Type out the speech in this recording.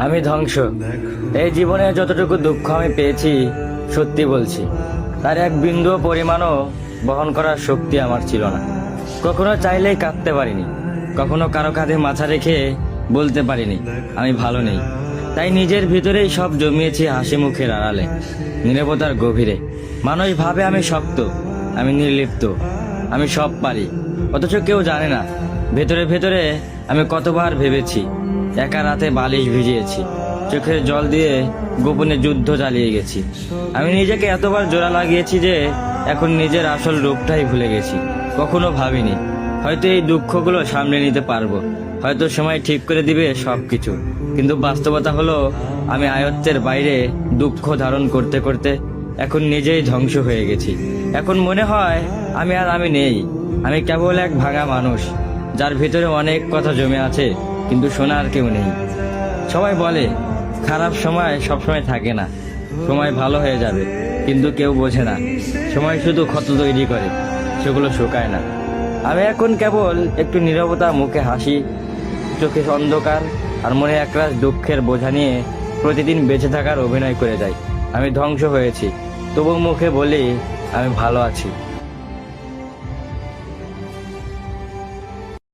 আমি ধ্বংস। এই জীবনে যতটুকু দুঃখ আমি পেয়েছি, সত্যি বলছি, তার এক বিন্দুও পরিমাণও বহন করার শক্তি আমার ছিল না। কখনো চাইলেই কাঁদতে পারিনি, কখনো কারো কাঁধে মাথা রেখে বলতে পারিনি আমি ভালো নেই। তাই নিজের ভিতরেই সব জমিয়েছি হাসি মুখের আড়ালে, নীরবতার গভীরে। মানুষ ভাবে আমি শক্ত, আমি নির্লিপ্ত, আমি সব পারি, অথচ কেউ জানে না ভেতরে ভেতরে আমি কতবার ভেবেছি। একা রাতে বালিশ ভিজিয়েছি, চোখের জল দিয়ে গোপনে যুদ্ধ চালিয়ে গেছি। আমি নিজেকে এতবার জোড়া লাগিয়েছি যে এখন নিজের আসল রূপটাই ভুলে গেছি। কখনো ভাবিনি হয়তো এই দুঃখগুলো সামলে নিতে পারবো, হয়তো সময় ঠিক করে দিবে সবকিছু। কিন্তু বাস্তবতা হলো আমি আয়ত্তের বাইরে দুঃখ ধারণ করতে করতে এখন নিজেই ধ্বংস হয়ে গেছি। এখন মনে হয় আমি নেই, আমি কেবল এক ভাঙা মানুষ, যার ভিতরে অনেক কথা জমে আছে কিন্তু শোনার কেউ নেই। সবাই বলে খারাপ সময় সবসময় থাকে না, সময় ভালো হয়ে যাবে, কিন্তু কেউ বোঝে না সময় শুধু ক্ষত তৈরি করে, সেগুলো শুকায় না। আমি এখন কেবল একটু নীরবতা, মুখে হাসি, চোখে অন্ধকার আর মনে একরাশ দুঃখের বোঝা নিয়ে প্রতিদিন বেঁচে থাকার অভিনয় করে যাই। আমি ধ্বংস হয়েছি, তবু মুখে বলি আমি ভালো আছি।